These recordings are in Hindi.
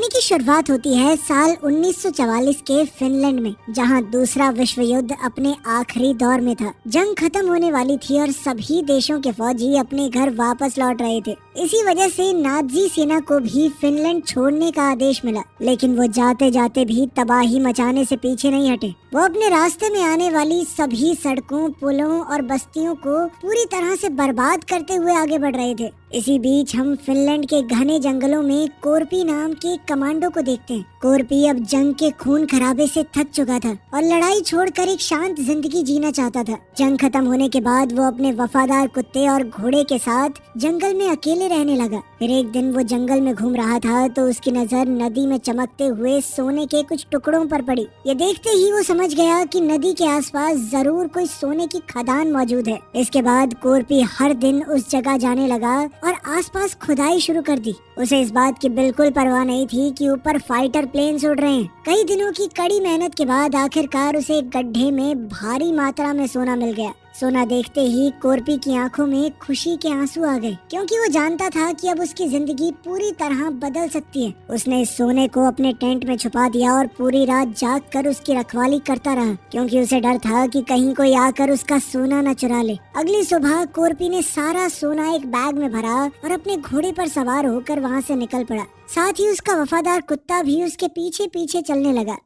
कहानी की शुरुआत होती है साल 1944 के फिनलैंड में, जहां दूसरा विश्व युद्ध अपने आखिरी दौर में था। जंग खत्म होने वाली थी और सभी देशों के फौजी अपने घर वापस लौट रहे थे। इसी वजह से नाजी सेना को भी फिनलैंड छोड़ने का आदेश मिला, लेकिन वो जाते जाते भी तबाही मचाने से पीछे नहीं हटे। वो अपने रास्ते में आने वाली सभी सड़कों, पुलों और बस्तियों को पूरी तरह से बर्बाद करते हुए आगे बढ़ रहे थे। इसी बीच हम फिनलैंड के घने जंगलों में कोरपी नाम के कमांडो को देखते हैं। कोरपी अब जंग के खून खराबे से थक चुका था और लड़ाई छोड़कर एक शांत जिंदगी जीना चाहता था। जंग खत्म होने के बाद वो अपने वफादार कुत्ते और घोड़े के साथ जंगल में अकेले रहने लगा। फिर एक दिन वो जंगल में घूम रहा था तो उसकी नजर नदी में चमकते हुए सोने के कुछ टुकड़ों पर पड़ी। ये देखते ही वो समझ गया कि नदी के आसपास जरूर कोई सोने की खदान मौजूद है। इसके बाद कोरपी हर दिन उस जगह जाने लगा और आसपास खुदाई शुरू कर दी। उसे इस बात की बिल्कुल परवाह नहीं थी कि ऊपर फाइटर प्लेन्स उड़ रहे हैं। कई दिनों की कड़ी मेहनत के बाद आखिरकार उसे एक गड्ढे में भारी मात्रा में सोना मिल गया। सोना देखते ही कोरपी की आंखों में खुशी के आंसू आ गए, क्योंकि वो जानता था कि अब उसकी जिंदगी पूरी तरह बदल सकती है। उसने इस सोने को अपने टेंट में छुपा दिया और पूरी रात जाग कर उसकी रखवाली करता रहा, क्योंकि उसे डर था कि कहीं कोई आकर उसका सोना न चुरा ले। अगली सुबह कोरपी ने सारा सोना एक बैग में भरा और अपने घोड़े पर सवार होकर वहाँ से निकल पड़ा। साथ ही उसका वफादार कुत्ता भी उसके पीछे पीछे चलने लगा।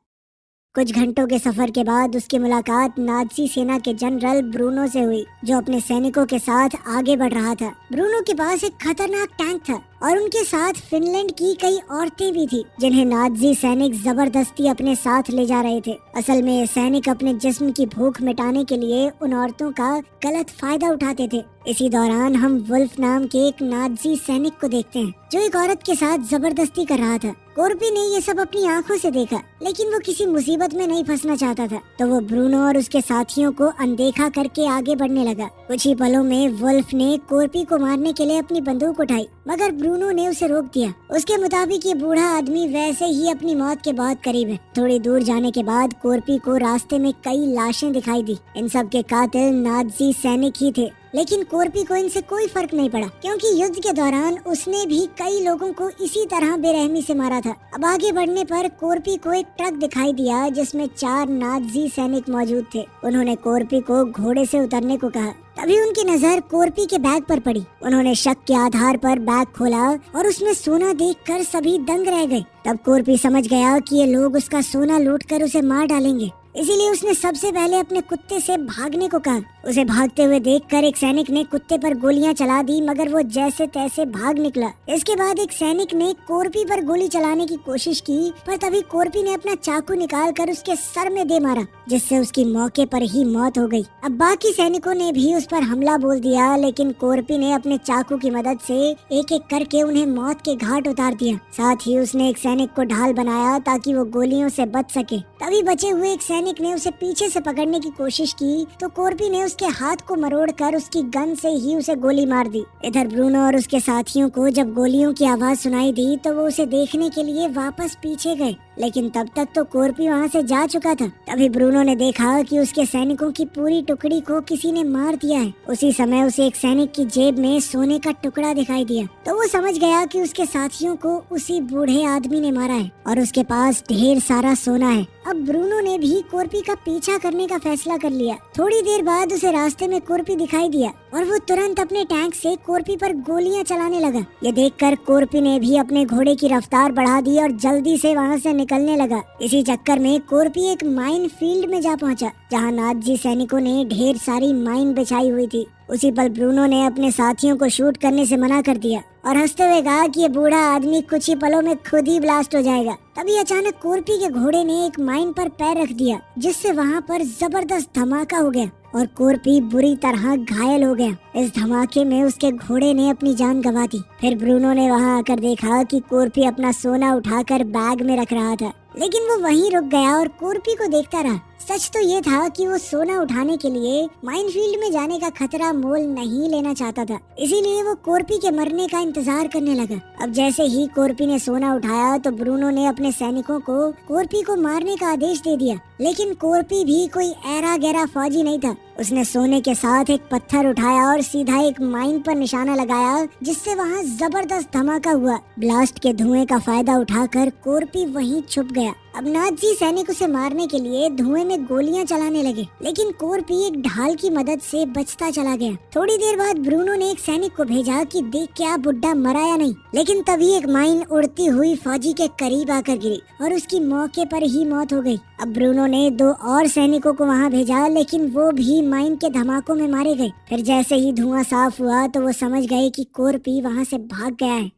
कुछ घंटों के सफर के बाद उसकी मुलाकात नाजी सेना के जनरल ब्रूनो से हुई, जो अपने सैनिकों के साथ आगे बढ़ रहा था। ब्रूनो के पास एक खतरनाक टैंक था और उनके साथ फिनलैंड की कई औरतें भी थी, जिन्हें नाजी सैनिक जबरदस्ती अपने साथ ले जा रहे थे। असल में सैनिक अपने जिस्म की भूख मिटाने के लिए उन औरतों का गलत फायदा उठाते थे। इसी दौरान हम वुल्फ नाम के एक नाजी सैनिक को देखते हैं, जो एक औरत के साथ जबरदस्ती कर रहा था। कोरपी ने ये सब अपनी आंखों से देखा, लेकिन वो किसी मुसीबत में नहीं फंसना चाहता था, तो वो ब्रूनो और उसके साथियों को अनदेखा करके आगे बढ़ने लगा। कुछ ही पलों में वुल्फ ने कोरपी को मारने के लिए अपनी बंदूक उठाई, मगर ब्रूनो ने उसे रोक दिया। उसके मुताबिक ये बूढ़ा आदमी वैसे ही अपनी मौत के बहुत करीब है। थोड़ी दूर जाने के बाद कोरपी को रास्ते में कई लाशें दिखाई दी। इन सब के कातिल नाजी सैनिक ही थे, लेकिन कोरपी को इनसे कोई फर्क नहीं पड़ा, क्योंकि युद्ध के दौरान उसने भी कई लोगों को इसी तरह बेरहमी से मारा था। अब आगे बढ़ने पर कोरपी को एक ट्रक दिखाई दिया जिसमें 4 नाजी सैनिक मौजूद थे। उन्होंने कोरपी को घोड़े से उतरने को कहा। तभी उनकी नजर कोरपी के बैग पर पड़ी। उन्होंने शक के आधार पर बैग खोला और उसमें सोना देखकर सभी दंग रह गए। तब कोरपी समझ गया कि ये लोग उसका सोना लूटकर उसे मार डालेंगे, इसीलिए उसने सबसे पहले अपने कुत्ते से भागने को कहा। उसे भागते हुए देखकर एक सैनिक ने कुत्ते पर गोलियां चला दी, मगर वो जैसे तैसे भाग निकला। इसके बाद एक सैनिक ने कोरपी पर गोली चलाने की कोशिश की, पर तभी कोरपी ने अपना चाकू निकालकर उसके सर में दे मारा, जिससे उसकी मौके पर ही मौत हो गई। अब बाकी सैनिकों ने भी उस पर हमला बोल दिया, लेकिन कोरपी ने अपने चाकू की मदद से एक एक करके उन्हें मौत के घाट उतार दिया। साथ ही उसने एक सैनिक को ढाल बनाया ताकि वो गोलियों से बच सके। तभी बचे हुए एक सैनिक ने उसे पीछे से पकड़ने की कोशिश की, तो कोरपी ने उसके हाथ को मरोड़कर उसकी गन से ही उसे गोली मार दी। इधर ब्रूनो और उसके साथियों को जब गोलियों की आवाज सुनाई दी तो वो उसे देखने के लिए वापस पीछे गए, लेकिन तब तक तो कोरपी वहाँ से जा चुका था। तभी ब्रूनो ने देखा कि उसके सैनिकों की पूरी टुकड़ी को किसी ने मार दिया है। उसी समय उसे एक सैनिक की जेब में सोने का टुकड़ा दिखाई दिया, तो वो समझ गया कि उसके साथियों को उसी बूढ़े आदमी ने मारा है और उसके पास ढेर सारा सोना है। अब ब्रूनो ने भी कोरपी का पीछा करने का फैसला कर लिया। थोड़ी देर बाद उसे रास्ते में कोरपी दिखाई दिया और वो तुरंत अपने टैंक से कोरपी पर गोलियां चलाने लगा। ये देखकर कोरपी ने भी अपने घोड़े की रफ्तार बढ़ा दी और जल्दी से वहाँ से निकलने लगा। इसी चक्कर में कोरपी एक माइन फील्ड में जा पहुँचा, जहाँ नाजी सैनिकों ने ढेर सारी माइन बिछाई हुई थी। उसी पल ब्रूनो ने अपने साथियों को शूट करने से मना कर दिया और हंसते हुए कहा कि ये बूढ़ा आदमी कुछ ही पलों में खुद ही ब्लास्ट हो जाएगा। तभी अचानक कोरपी के घोड़े ने एक माइन पर पैर रख दिया, जिससे वहाँ पर जबरदस्त धमाका हो गया और कोरपी बुरी तरह घायल हो गया। इस धमाके में उसके घोड़े ने अपनी जान गंवा दी। फिर ब्रूनो ने वहाँ आकर देखा कि कोरपी अपना सोना उठाकर बैग में रख रहा था, लेकिन वो वहीं रुक गया और कोरपी को देखता रहा। सच तो ये था कि वो सोना उठाने के लिए माइनफील्ड में जाने का खतरा मोल नहीं लेना चाहता था, इसीलिए वो कोर्पी के मरने का इंतजार करने लगा। अब जैसे ही कोर्पी ने सोना उठाया तो ब्रूनो ने अपने सैनिकों को कोर्पी को मारने का आदेश दे दिया, लेकिन कोर्पी भी कोई ऐरा गहरा फौजी नहीं था। उसने सोने के साथ एक पत्थर उठाया और सीधा एक माइन पर निशाना लगाया, जिससे वहाँ जबरदस्त धमाका हुआ। ब्लास्ट के धुएं का फायदा उठाकर कोर्पी वहीं छुप गया। अब नाजी सैनिक उसे मारने के लिए धुएं में गोलियां चलाने लगे, लेकिन कोर्पी एक ढाल की मदद से बचता चला गया। थोड़ी देर बाद ब्रूनो ने एक सैनिक को भेजा कि देख क्या बुड्ढा मरा या नहीं, लेकिन तभी एक माइन उड़ती हुई फौजी के करीब आकर गिरी और उसकी मौके पर ही मौत हो गई। अब ब्रूनो ने 2 और सैनिकों को वहां भेजा, लेकिन वो भी माइन के धमाकों में मारे गए। फिर जैसे ही धुआं साफ हुआ तो वो समझ गए कि कोर्पी वहां से भाग गया है।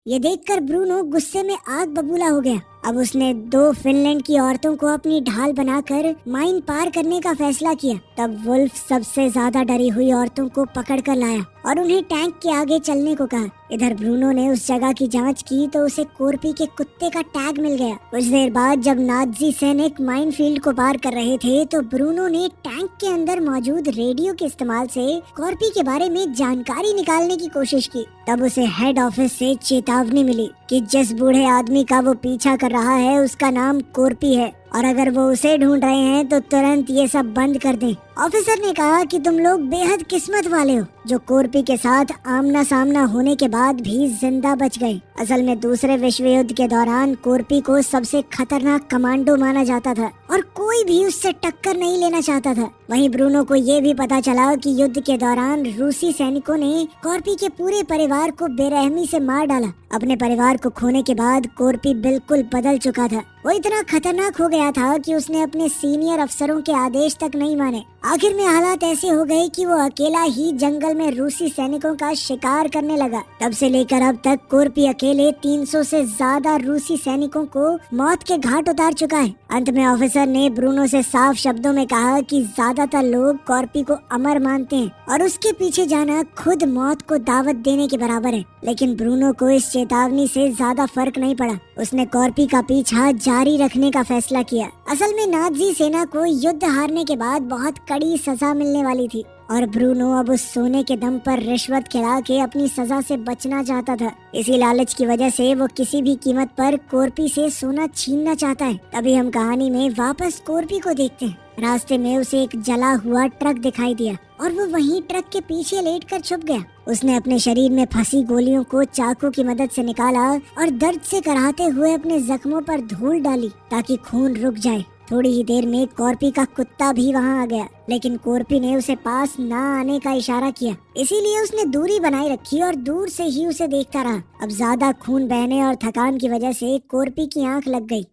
ये देखकर ब्रूनो गुस्से में आग बबूला हो गया। अब उसने 2 फिनलैंड की औरतों को अपनी ढाल बनाकर माइन पार करने का फैसला किया। तब वुल्फ सबसे ज्यादा डरी हुई औरतों को पकड़कर लाया और उन्हें टैंक के आगे चलने को कहा। इधर ब्रूनो ने उस जगह की जांच की तो उसे कोर्पी के कुत्ते का टैग मिल गया। कुछ देर बाद जब नाजी सैनिक माइनफील्ड को पार कर रहे थे तो ब्रूनो ने टैंक के अंदर मौजूद रेडियो के इस्तेमाल से कोर्पी के बारे में जानकारी निकालने की कोशिश की। तब उसे हेड ऑफिस से चेतावनी मिली कि जिस बूढ़े आदमी का वो पीछा कर रहा है उसका नाम कोर्पी है और अगर वो उसे ढूंढ रहे हैं तो तुरंत ये सब बंद कर दें। ऑफिसर ने कहा कि तुम लोग बेहद किस्मत वाले हो जो कोर्पी के साथ आमना सामना होने के बाद भी जिंदा बच गए। असल में दूसरे विश्व युद्ध के दौरान कोर्पी को सबसे खतरनाक कमांडो माना जाता था और कोई भी उससे टक्कर नहीं लेना चाहता था। वहीं ब्रूनो को ये भी पता चला कि युद्ध के दौरान रूसी सैनिकों ने कोर्पी के पूरे परिवार को बेरहमी से मार डाला। अपने परिवार को खोने के बाद कोर्पी बिल्कुल बदल चुका था। वो इतना खतरनाक हो गया था कि उसने अपने सीनियर अफसरों के आदेश तक नहीं माने। आखिर में हालात ऐसे हो गए कि वो अकेला ही जंगल में रूसी सैनिकों का शिकार करने लगा। तब से लेकर अब तक कोर्पी अकेले 300 से ज्यादा रूसी सैनिकों को मौत के घाट उतार चुका है। अंत में ऑफिसर ने ब्रूनो से साफ शब्दों में कहा कि ज्यादातर लोग कोर्पी को अमर मानते हैं और उसके पीछे जाना खुद मौत को दावत देने के बराबर है। लेकिन ब्रूनो को इस चेतावनी से ज्यादा फर्क नहीं पड़ा। उसने कोर्पी का पीछा जारी रखने का फैसला किया। असल में नाजी सेना को युद्ध हारने के बाद बहुत कड़ी सजा मिलने वाली थी और ब्रूनो अब उस सोने के दम पर रिश्वत खिला के अपनी सजा से बचना चाहता था। इसी लालच की वजह से वो किसी भी कीमत पर कोर्पी से सोना छीनना चाहता है। तभी हम कहानी में वापस कोर्पी को देखते हैं। रास्ते में उसे एक जला हुआ ट्रक दिखाई दिया और वो वहीं ट्रक के पीछे लेटकर छुप गया। उसने अपने शरीर में फंसी गोलियों को चाकू की मदद से निकाला और दर्द से कराहते हुए अपने जख्मों पर धूल डाली ताकि खून रुक जाए। थोड़ी ही देर में कोर्पी का कुत्ता भी वहां आ गया, लेकिन कोर्पी ने उसे पास ना आने का इशारा किया, इसीलिए उसने दूरी बनाए रखी और दूर से ही उसे देखता रहा। अब ज्यादा खून बहने और थकान की वजह से कोर्पी की आंख लग गई।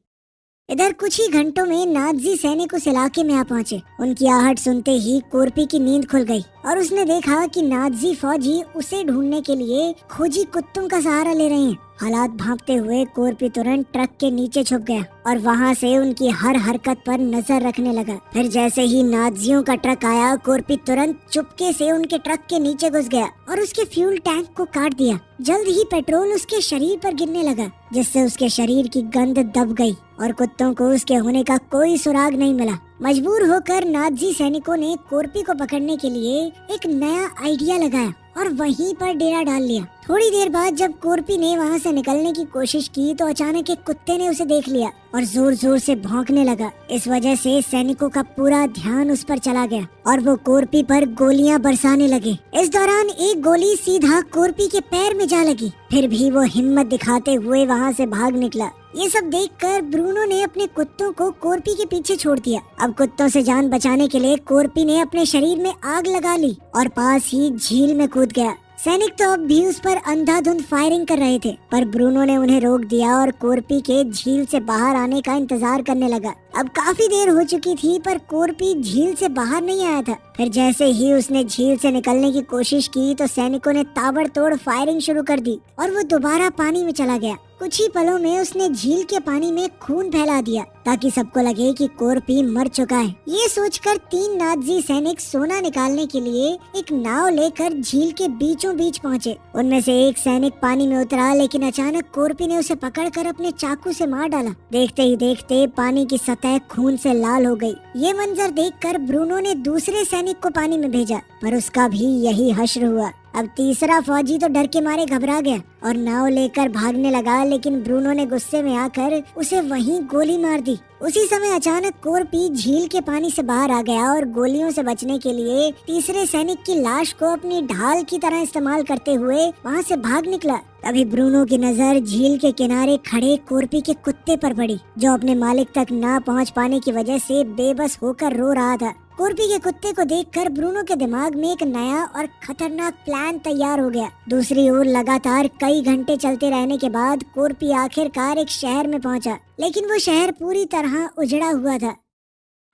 इधर कुछ ही घंटों में नाजी सैनिक उस इलाके में आ पहुंचे। उनकी आहट सुनते ही कोर्पी की नींद खुल गई और उसने देखा कि नाजी फौजी उसे ढूंढने के लिए खोजी कुत्तों का सहारा ले रहे हैं। हालात भांपते हुए कोर्पी तुरंत ट्रक के नीचे छुप गया और वहां से उनकी हर हरकत पर नजर रखने लगा। फिर जैसे ही नाजियों का ट्रक आया, कोर्पी तुरंत चुपके से उनके ट्रक के नीचे घुस गया और उसके फ्यूल टैंक को काट दिया। जल्द ही पेट्रोल उसके शरीर पर गिरने लगा, जिससे उसके शरीर की गंध दब गई और कुत्तों को उसके होने का कोई सुराग नहीं मिला। मजबूर होकर नाजी सैनिकों ने कोर्पी को पकड़ने के लिए एक नया आइडिया लगाया और वहीं पर डेरा डाल लिया। थोड़ी देर बाद जब कोर्पी ने वहां से निकलने की कोशिश की तो अचानक एक कुत्ते ने उसे देख लिया और जोर जोर से भौंकने लगा। इस वजह से सैनिकों का पूरा ध्यान उस पर चला गया और वो कोर्पी पर गोलियां बरसाने लगे। इस दौरान एक गोली सीधा कोर्पी के पैर में जा लगी, फिर भी वो हिम्मत दिखाते हुए वहां से भाग निकला। ये सब देखकर ब्रूनो ने अपने कुत्तों को कोर्पी के पीछे छोड़ दिया। अब कुत्तों से जान बचाने के लिए कोर्पी ने अपने शरीर में आग लगा ली और पास ही झील में कूद गया। सैनिक तो अब भी उस पर अंधाधुंध फायरिंग कर रहे थे, पर ब्रूनो ने उन्हें रोक दिया और कोर्पी के झील से बाहर आने का इंतजार करने लगा। अब काफी देर हो चुकी थी पर कोर्पी झील से बाहर नहीं आया था। फिर जैसे ही उसने झील से निकलने की कोशिश की तो सैनिकों ने ताबड़तोड़ फायरिंग शुरू कर दी और वो दोबारा पानी में चला गया। कुछ ही पलों में उसने झील के पानी में खून फैला दिया ताकि सबको लगे कि कोर्पी मर चुका है। ये सोचकर 3 नाजी सैनिक सोना निकालने के लिए एक नाव लेकर झील के बीचों बीच पहुँचे। उनमें से एक सैनिक पानी में उतरा, लेकिन अचानक कोर्पी ने उसे पकड़कर अपने चाकू से मार डाला। देखते ही देखते पानी की सतह खून से लाल हो गई। ये मंजर देखकर ब्रूनो ने दूसरे सैनिक को पानी में भेजा, पर उसका भी यही हश्र हुआ। अब तीसरा फौजी तो डर के मारे घबरा गया और नाव लेकर भागने लगा, लेकिन ब्रूनो ने गुस्से में आकर उसे वहीं गोली मार दी। उसी समय अचानक कोरपी झील के पानी से बाहर आ गया और गोलियों से बचने के लिए तीसरे सैनिक की लाश को अपनी ढाल की तरह इस्तेमाल करते हुए वहां से भाग निकला। तभी ब्रूनो की नजर झील के किनारे खड़े कोरपी के कुत्ते पर पड़ी, जो अपने मालिक तक ना पहुंच पाने की वजह से बेबस होकर रो रहा था। कोरपी के कुत्ते को देखकर ब्रूनो के दिमाग में एक नया और खतरनाक प्लान तैयार हो गया। दूसरी ओर लगातार कई घंटे चलते रहने के बाद कोरपी आखिरकार एक शहर में पहुंचा, लेकिन वो शहर पूरी तरह उजड़ा हुआ था।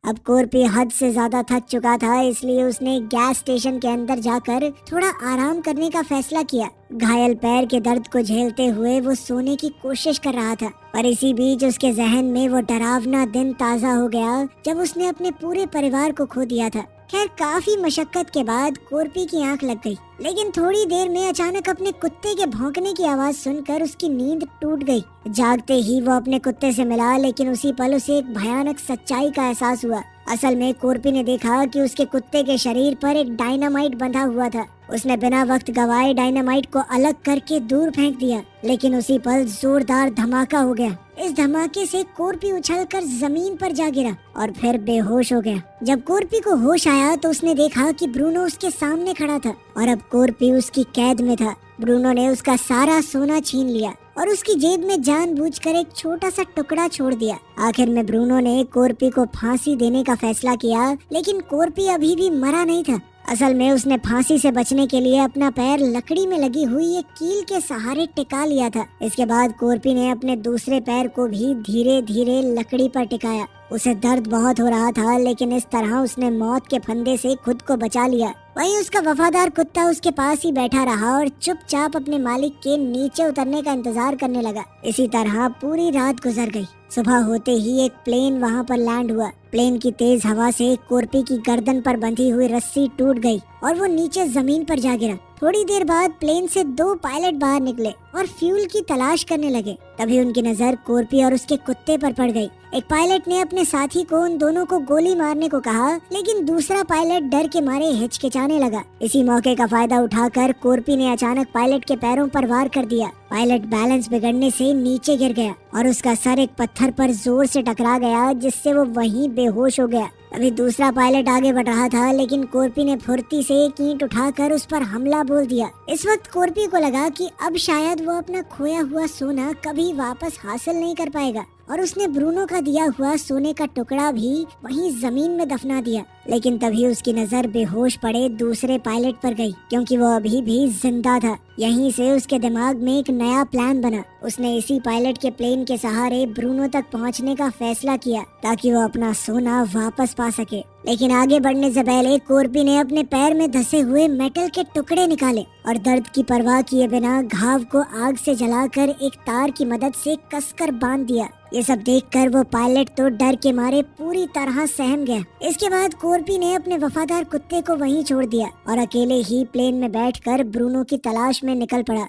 अब कोरपी हद से ज्यादा थक चुका था, इसलिए उसने गैस स्टेशन के अंदर जाकर थोड़ा आराम करने का फैसला किया। घायल पैर के दर्द को झेलते हुए वो सोने की कोशिश कर रहा था, पर इसी बीच उसके जहन में वो डरावना दिन ताजा हो गया जब उसने अपने पूरे परिवार को खो दिया था। खैर, काफी मशक्कत के बाद कोरपी की आंख लग गई, लेकिन थोड़ी देर में अचानक अपने कुत्ते के भौंकने की आवाज सुनकर उसकी नींद टूट गई। जागते ही वो अपने कुत्ते से मिला, लेकिन उसी पल उसे एक भयानक सच्चाई का एहसास हुआ। असल में कोरपी ने देखा कि उसके कुत्ते के शरीर पर एक डायनामाइट बंधा हुआ था। उसने बिना वक्त गवाए डायनामाइट को अलग करके दूर फेंक दिया, लेकिन उसी पल जोरदार धमाका हो गया। इस धमाके से कोरपी उछलकर जमीन पर जा गिरा और फिर बेहोश हो गया। जब कोरपी को होश आया तो उसने देखा कि ब्रूनो उसके सामने खड़ा था और अब कोरपी उसकी कैद में था। ब्रूनो ने उसका सारा सोना छीन लिया और उसकी जेब में जानबूझकर एक छोटा सा टुकड़ा छोड़ दिया। आखिर में ब्रूनो ने कोरपी को फांसी देने का फैसला किया, लेकिन कोरपी अभी भी मरा नहीं था। असल में उसने फांसी से बचने के लिए अपना पैर लकड़ी में लगी हुई एक कील के सहारे टिका लिया था। इसके बाद कोरपी ने अपने दूसरे पैर को भी धीरे धीरे लकड़ी पर टिकाया। उसे दर्द बहुत हो रहा था, लेकिन इस तरह उसने मौत के फंदे से खुद को बचा लिया। वहीं उसका वफादार कुत्ता उसके पास ही बैठा रहा और चुपचाप अपने मालिक के नीचे उतरने का इंतजार करने लगा। इसी तरह पूरी रात गुजर गई। सुबह होते ही एक प्लेन वहां पर लैंड हुआ। प्लेन की तेज हवा से कोरपी की गर्दन पर बंधी हुई रस्सी टूट गई और वो नीचे जमीन पर जा गिरा। थोड़ी देर बाद प्लेन से 2 पायलट बाहर निकले और फ्यूल की तलाश करने लगे। तभी उनकी नजर कोरपी और उसके कुत्ते पर पड़ गई। एक पायलट ने अपने साथी को उन दोनों को गोली मारने को कहा, लेकिन दूसरा पायलट डर के मारे हिचकिचाने लगा। इसी मौके का फायदा उठाकर कोरपी ने अचानक पायलट के पैरों पर वार कर दिया। पायलट बैलेंस बिगड़ने से नीचे गिर गया और उसका सर एक पत्थर पर जोर से टकरा गया, जिससे वो वहीं बेहोश हो गया। अभी दूसरा पायलट आगे बढ़ रहा था, लेकिन कोरपी ने फुर्ती से एक ईंट उठाकर उस पर हमला बोल दिया। इस वक्त कोरपी को लगा कि अब शायद वो अपना खोया हुआ सोना कभी वापस हासिल नहीं कर पाएगा और उसने ब्रूनो का दिया हुआ सोने का टुकड़ा भी वहीं जमीन में दफना दिया। लेकिन तभी उसकी नजर बेहोश पड़े दूसरे पायलट पर गई, क्योंकि वो अभी भी जिंदा था। यहीं से उसके दिमाग में एक नया प्लान बना। उसने इसी पायलट के प्लेन के सहारे ब्रूनो तक पहुंचने का फैसला किया ताकि वो अपना सोना वापस पा सके। लेकिन आगे बढ़ने से पहले कोरपी ने अपने पैर में धसे हुए मेटल के टुकड़े निकाले और दर्द की परवाह किए बिना घाव को आग से जलाकर एक तार की मदद से कसकर बांध दिया। ये सब देखकर वो पायलट तो डर के मारे पूरी तरह सहम गया। इसके बाद कोरपी ने अपने वफादार कुत्ते को वहीं छोड़ दिया और अकेले ही प्लेन में बैठकर ब्रूनो की तलाश में निकल पड़ा।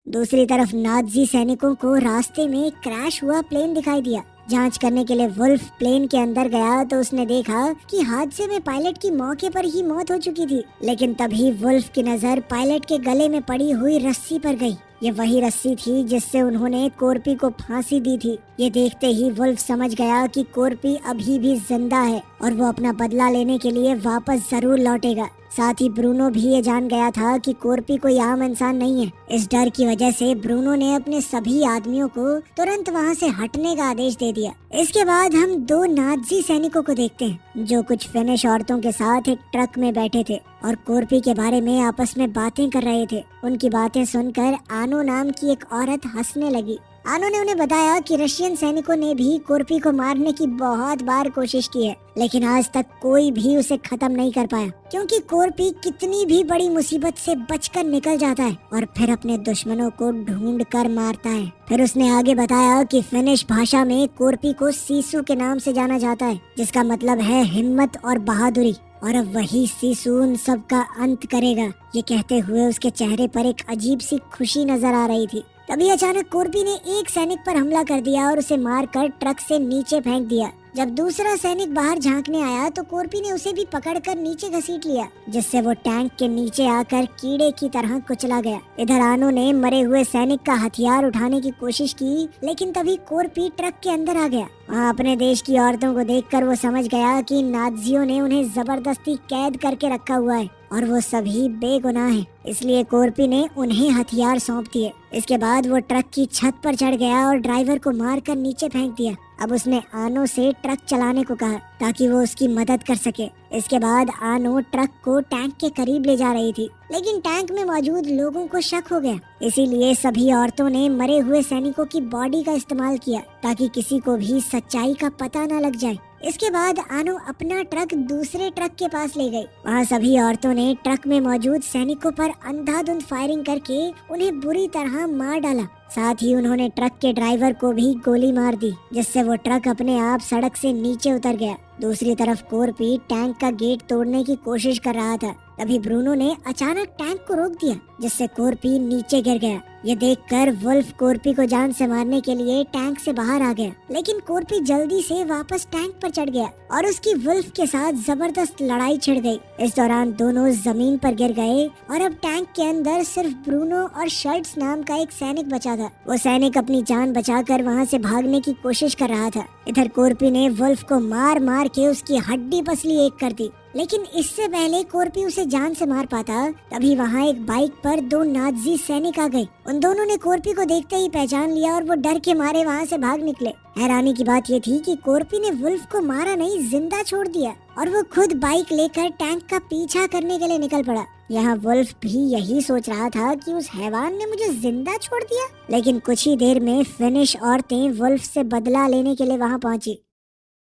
दूसरी तरफ नाज़ी सैनिकों को रास्ते में क्रैश हुआ प्लेन दिखाई दिया। जांच करने के लिए वुल्फ प्लेन के अंदर गया तो उसने देखा कि हादसे में पायलट की मौके पर ही मौत हो चुकी थी। लेकिन तभी वुल्फ की नजर पायलट के गले में पड़ी हुई रस्सी पर गई। ये वही रस्सी थी जिससे उन्होंने कोरपी को फांसी दी थी। ये देखते ही वुल्फ समझ गया कि कोरपी अभी भी जिंदा है और वो अपना बदला लेने के लिए वापस जरूर लौटेगा। साथ ही ब्रूनो भी ये जान गया था कि कोरपी कोई आम इंसान नहीं है। इस डर की वजह से ब्रूनो ने अपने सभी आदमियों को तुरंत वहाँ से हटने का आदेश दे दिया। इसके बाद हम 2 नाज़ी सैनिकों को देखते हैं जो कुछ फिनिश औरतों के साथ एक ट्रक में बैठे थे और कोरपी के बारे में आपस में बातें कर रहे थे। उनकी बातें सुनकर आनो नाम की एक औरत हंसने लगी। आनो ने उन्हें बताया कि रशियन सैनिकों ने भी कोरपी को मारने की बहुत बार कोशिश की है, लेकिन आज तक कोई भी उसे खत्म नहीं कर पाया, क्योंकि कोरपी कितनी भी बड़ी मुसीबत से बचकर निकल जाता है और फिर अपने दुश्मनों को ढूंढ कर मारता है। फिर उसने आगे बताया कि फिनिश भाषा में कोरपी को सीसू के नाम से जाना जाता है, जिसका मतलब है हिम्मत और बहादुरी, और अब वही सीसू उन सब का अंत करेगा। ये कहते हुए उसके चेहरे पर एक अजीब सी खुशी नजर आ रही थी। तभी अचानक कोरपी ने एक सैनिक पर हमला कर दिया और उसे मारकर ट्रक से नीचे फेंक दिया। जब दूसरा सैनिक बाहर झांकने आया तो कोरपी ने उसे भी पकड़कर नीचे घसीट लिया, जिससे वो टैंक के नीचे आकर कीड़े की तरह कुचला गया। इधर आनो ने मरे हुए सैनिक का हथियार उठाने की कोशिश की, लेकिन तभी कोरपी ट्रक के अंदर आ गया। वहाँ अपने देश की औरतों को देखकर वो समझ गया कि नाज़ियों ने उन्हें जबरदस्ती कैद करके रखा हुआ है और वो सभी बेगुनाह हैं। इसलिए कोरपी ने उन्हें हथियार सौंप दिए। इसके बाद वो ट्रक की छत पर चढ़ गया और ड्राइवर को मारकर नीचे फेंक दिया। अब उसने आनो से ट्रक चलाने को कहा ताकि वो उसकी मदद कर सके। इसके बाद आनो ट्रक को टैंक के करीब ले जा रही थी, लेकिन टैंक में मौजूद लोगों को शक हो गया। इसीलिए सभी औरतों ने मरे हुए सैनिकों की बॉडी का इस्तेमाल किया ताकि किसी को भी सच्चाई का पता न लग जाए। इसके बाद आनो अपना ट्रक दूसरे ट्रक के पास ले गई। वहाँ सभी औरतों ने ट्रक में मौजूद सैनिकों पर अंधाधुंध फायरिंग करके उन्हें बुरी तरह मार डाला। साथ ही उन्होंने ट्रक के ड्राइवर को भी गोली मार दी, जिससे वो ट्रक अपने आप सड़क से नीचे उतर गया। दूसरी तरफ कोरपी टैंक का गेट तोड़ने की कोशिश कर रहा था। तभी ब्रूनो ने अचानक टैंक को रोक दिया, जिससे कोरपी नीचे गिर गया। ये देखकर वुल्फ कोरपी को जान से मारने के लिए टैंक से बाहर आ गया, लेकिन कोरपी जल्दी से वापस टैंक पर चढ़ गया और उसकी वुल्फ के साथ जबरदस्त लड़ाई छिड़ गई। इस दौरान दोनों जमीन पर गिर गए और अब टैंक के अंदर सिर्फ ब्रूनो और शर्ट्स नाम का एक सैनिक बचा था। वो सैनिक अपनी जान बचाकर वहाँ से भागने की कोशिश कर रहा था। इधर कोरपी ने वुल्फ को मार मार के उसकी हड्डी पसली एक कर दी, लेकिन इससे पहले कोरपी उसे जान से मार पाता, तभी वहाँ एक बाइक पर दो नाज़ी सैनिक आ गए। उन दोनों ने कोरपी को देखते ही पहचान लिया और वो डर के मारे वहाँ से भाग निकले। हैरानी की बात ये थी कि कोरपी ने वुल्फ को मारा नहीं, जिंदा छोड़ दिया और वो खुद बाइक लेकर टैंक का पीछा करने के लिए निकल पड़ा। यहाँ वुल्फ भी यही सोच रहा था कि उस हैवान ने मुझे जिंदा छोड़ दिया। लेकिन कुछ ही देर में फिनिश औरतें वुल्फ से बदला लेने के लिए वहाँ पहुँची।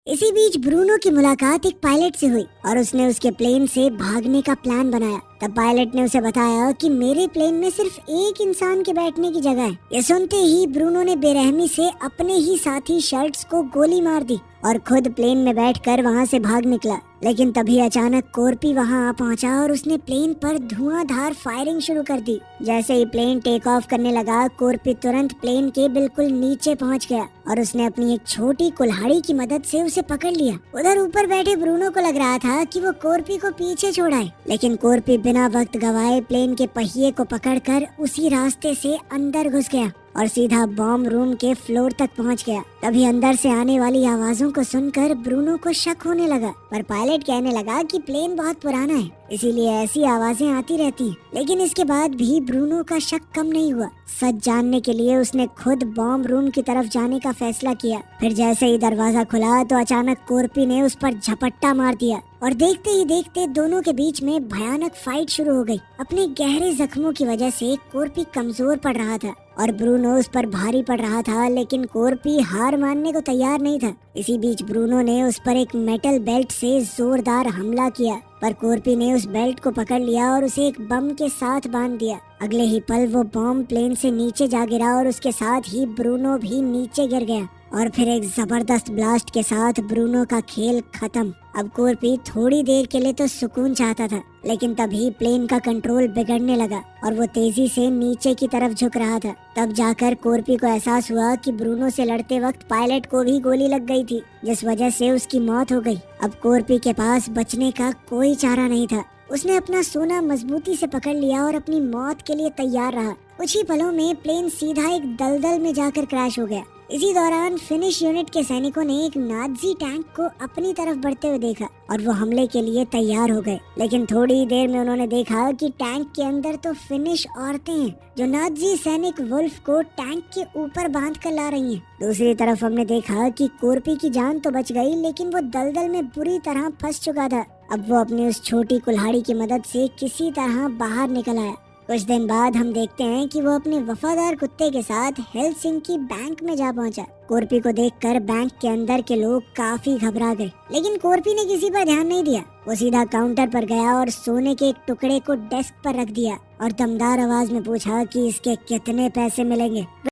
इसी बीच ब्रूनो की मुलाकात एक पायलट से हुई और उसने उसके प्लेन से भागने का प्लान बनाया। तब पायलट ने उसे बताया कि मेरे प्लेन में सिर्फ एक इंसान के बैठने की जगह है। ये सुनते ही ब्रूनो ने बेरहमी से अपने ही साथी शर्ट्स को गोली मार दी और खुद प्लेन में बैठकर वहाँ से भाग निकला। लेकिन तभी अचानक कोरपी वहाँ आ पहुँचा और उसने प्लेन पर धुआंधार फायरिंग शुरू कर दी। जैसे ही प्लेन टेक ऑफ करने लगा, कोरपी तुरंत प्लेन के बिल्कुल नीचे पहुँच गया और उसने अपनी एक छोटी कुल्हाड़ी की मदद से उसे पकड़ लिया। उधर ऊपर बैठे ब्रूनो को लग रहा था कि वो कोरपी को पीछे छोड़ाए, लेकिन कोरपी बिना वक्त गवाए प्लेन के पहिए को पकड़कर उसी रास्ते से अंदर घुस गया और सीधा बॉम्ब रूम के फ्लोर तक पहुंच गया। तभी अंदर से आने वाली आवाजों को सुनकर ब्रूनो को शक होने लगा, पर पायलट कहने लगा कि प्लेन बहुत पुराना है, इसीलिए ऐसी आवाजें आती रहती हैं। लेकिन इसके बाद भी ब्रूनो का शक कम नहीं हुआ। सच जानने के लिए उसने खुद बॉम्ब रूम की तरफ जाने का फैसला किया। फिर जैसे ही दरवाजा खुला तो अचानक कोरपी ने उस पर झपट्टा मार दिया और देखते ही देखते दोनों के बीच में भयानक फाइट शुरू हो गई। अपने गहरे जख्मों की वजह से कोरपी कमजोर पड़ रहा था और ब्रूनो उस पर भारी पड़ रहा था, लेकिन कोरपी हार मानने को तैयार नहीं था। इसी बीच ब्रूनो ने उस पर एक मेटल बेल्ट से जोरदार हमला किया, पर कोरपी ने उस बेल्ट को पकड़ लिया और उसे एक बम के साथ बांध दिया। अगले ही पल वो बॉम्ब प्लेन से नीचे जा गिरा और उसके साथ ही ब्रूनो भी नीचे गिर गया और फिर एक जबरदस्त ब्लास्ट के साथ ब्रूनो का खेल खत्म। अब कोरपी थोड़ी देर के लिए तो सुकून चाहता था, लेकिन तभी प्लेन का कंट्रोल बिगड़ने लगा और वो तेजी से नीचे की तरफ झुक रहा था। तब जाकर कोरपी को एहसास हुआ कि ब्रूनो से लड़ते वक्त पायलट को भी गोली लग गई थी, जिस वजह से उसकी मौत हो गई। अब कोरपी के पास बचने का कोई चारा नहीं था। उसने अपना सोना मजबूती से पकड़ लिया और अपनी मौत के लिए तैयार रहा। कुछ ही पलों में प्लेन सीधा एक दलदल में जाकर क्रैश हो गया। इसी दौरान फिनिश यूनिट के सैनिकों ने एक नाज़ी टैंक को अपनी तरफ बढ़ते हुए देखा और वो हमले के लिए तैयार हो गए। लेकिन थोड़ी देर में उन्होंने देखा कि टैंक के अंदर तो फिनिश औरतें हैं जो नाज़ी सैनिक वुल्फ को टैंक के ऊपर बांध कर ला रही हैं। दूसरी तरफ हमने देखा कि कोरपी की जान तो बच गई, लेकिन वो दलदल में बुरी तरह फंस चुका था। अब वो अपनी उस छोटी कुल्हाड़ी की मदद से किसी तरह बाहर निकल आया। कुछ दिन बाद हम देखते हैं कि वो अपने वफादार कुत्ते के साथ हेलसिंकी बैंक में जा पहुंचा। कोरपी को देखकर बैंक के अंदर के लोग काफी घबरा गए, लेकिन कोरपी ने किसी पर ध्यान नहीं दिया। वो सीधा काउंटर पर गया और सोने के एक टुकड़े को डेस्क पर रख दिया और दमदार आवाज में पूछा कि इसके कितने पैसे मिलेंगे।